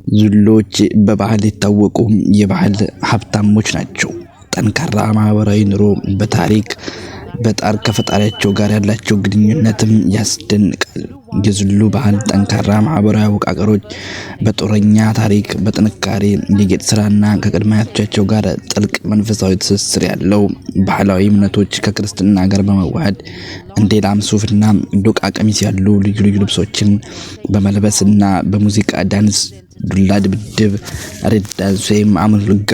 ዙሎች በባህል የታወቁ የባህል ሀብታሞች ናቸው። ጠንካራ ማህበራዊ ኑሮ በታሪክ በጣር ከፈጣሪያቸው ጋር ያላቸው ግንኙነትም ያስደንቃል። የዙሉ ባህል ጠንካራ ማህበራዊ አወቃቀሮች በጦረኛ ታሪክ በጥንካሬ የጌጥ ስራና ከቅድመ አያቶቻቸው ጋር ጥልቅ መንፈሳዊ ትስስር ያለው ባህላዊ እምነቶች ከክርስትና ጋር በመዋሃድ እንደ ላም ሱፍና ዶቃ ቀሚስ ያሉ ልዩ ልዩ ልብሶችን በመልበስና በሙዚቃ ዳንስ ዱላ ድብድብ ሬዳንስ ወይም አምልጋ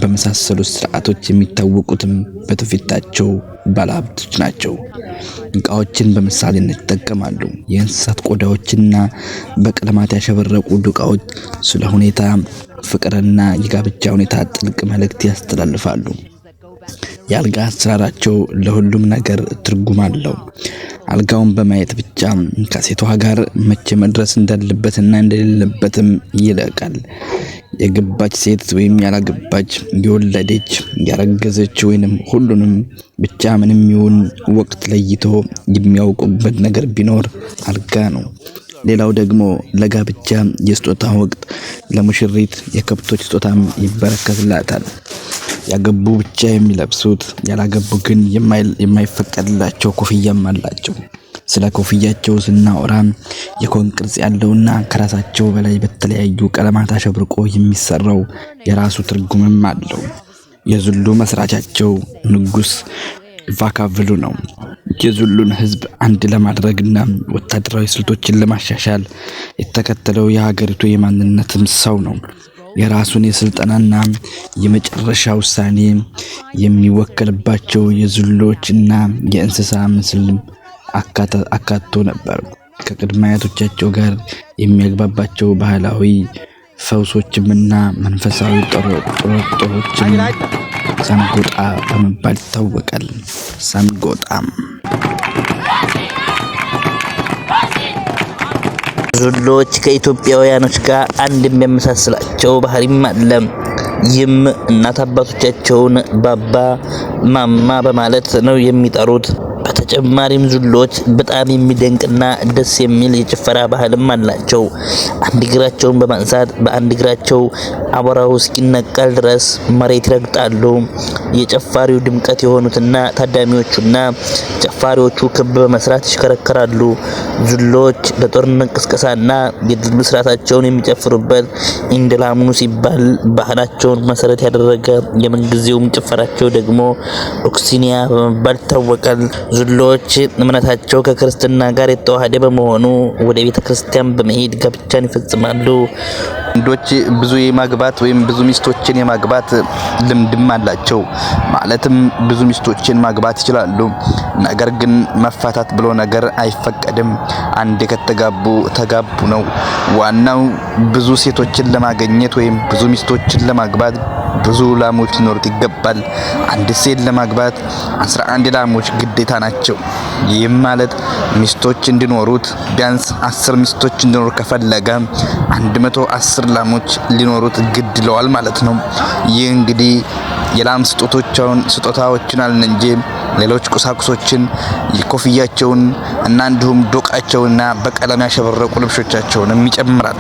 በመሳሰሉ ስርዓቶች የሚታወቁትም በትውፊታቸው ባለሀብቶች ናቸው። እቃዎችን በምሳሌነት ይጠቀማሉ። የእንስሳት ቆዳዎችና በቀለማት ያሸበረቁ ዶቃዎች ስለ ሁኔታ ፍቅርና የጋብቻ ሁኔታ ጥልቅ መልእክት ያስተላልፋሉ። የአልጋ አሰራራቸው ለሁሉም ነገር ትርጉም አለው። አልጋውን በማየት ብቻ ከሴቷ ጋር መቼ መድረስ እንዳለበትና እንደሌለበትም ይለቃል። የገባች ሴት ወይም ያላገባች፣ የወለደች፣ ያረገዘች ወይንም ሁሉንም ብቻ ምንም ይሁን ወቅት ለይቶ የሚያውቁበት ነገር ቢኖር አልጋ ነው። ሌላው ደግሞ ለጋብቻ የስጦታ ወቅት ለሙሽሪት የከብቶች ስጦታም ይበረከትላታል። ያገቡ ብቻ የሚለብሱት፣ ያላገቡ ግን የማይፈቀድላቸው ኮፍያም አላቸው። ስለ ኮፍያቸው ስናወራ የኮን ቅርጽ ያለውና ከራሳቸው በላይ በተለያዩ ቀለማት አሸብርቆ የሚሰራው የራሱ ትርጉምም አለው። የዙሉ መስራቻቸው ንጉስ ቫካቭሉ ነው። የዙሉን ህዝብ አንድ ለማድረግና ወታደራዊ ስልቶችን ለማሻሻል የተከተለው የሀገሪቱ የማንነትም ሰው ነው። የራሱን የስልጣንና የመጨረሻ ውሳኔ የሚወከልባቸው የዙሎችና የእንስሳ ምስል አካቶ ነበር። ከቅድመ አያቶቻቸው ጋር የሚያግባባቸው ባህላዊ ፈውሶችምና መንፈሳዊ ጥሮችም ሳንጎጣ በመባል ይታወቃል። ሳንጎጣም ዙሎች ከኢትዮጵያውያኖች ጋር አንድ የሚያመሳስላቸው ባህሪም አለ። ይህም እናት አባቶቻቸውን ባባ ማማ በማለት ነው የሚጠሩት። በተጨማሪም ዙሎች በጣም የሚደንቅና ደስ የሚል የጭፈራ ባህልም አላቸው። አንድ እግራቸውን በማንሳት በአንድ እግራቸው አቧራው እስኪነቀል ድረስ መሬት ይረግጣሉ። የጨፋሪው ድምቀት የሆኑትና ታዳሚዎቹና ጨፋሪዎቹ ክብ በመስራት ይሽከረከራሉ። ዙሎች ለጦርነት ቅስቀሳና የድል ስርዓታቸውን የሚጨፍሩበት ኢንድላምኑ ሲባል ባህላቸውን መሰረት ያደረገ የምንጊዜውም ጭፈራቸው ደግሞ ኦክሲኒያ በመባል ይታወቃል። ዙሎች እምነታቸው ከክርስትና ጋር የተዋሃደ በመሆኑ ወደ ቤተ ክርስቲያን በመሄድ ጋብቻን ይፈጽማሉ። ወንዶች ብዙ የማግባት ወይም ብዙ ሚስቶችን የማግባት ልምድም አላቸው። ማለትም ብዙ ሚስቶችን ማግባት ይችላሉ። ነገር ግን መፋታት ብሎ ነገር አይፈቀድም። አንድ ከተጋቡ ተጋቡ ነው። ዋናው ብዙ ሴቶችን ለማግኘት ወይም ብዙ ሚስቶችን ለማግባት ብዙ ላሞች ሊኖሩት ይገባል። አንድ ሴት ለማግባት 11 ላሞች ግዴታ ናቸው። ይህም ማለት ሚስቶች እንዲኖሩት ቢያንስ 10 ሚስቶች እንዲኖሩ ከፈለገ 110 ላሞች ሊኖሩት ግድ ይለዋል ማለት ነው። ይህ እንግዲህ የላም ስጦታዎችን አልን እንጂ ሌሎች ቁሳቁሶችን የኮፍያቸውን እና እንዲሁም ዶቃቸውና በቀለም ያሸበረቁ ልብሶቻቸውንም ይጨምራል።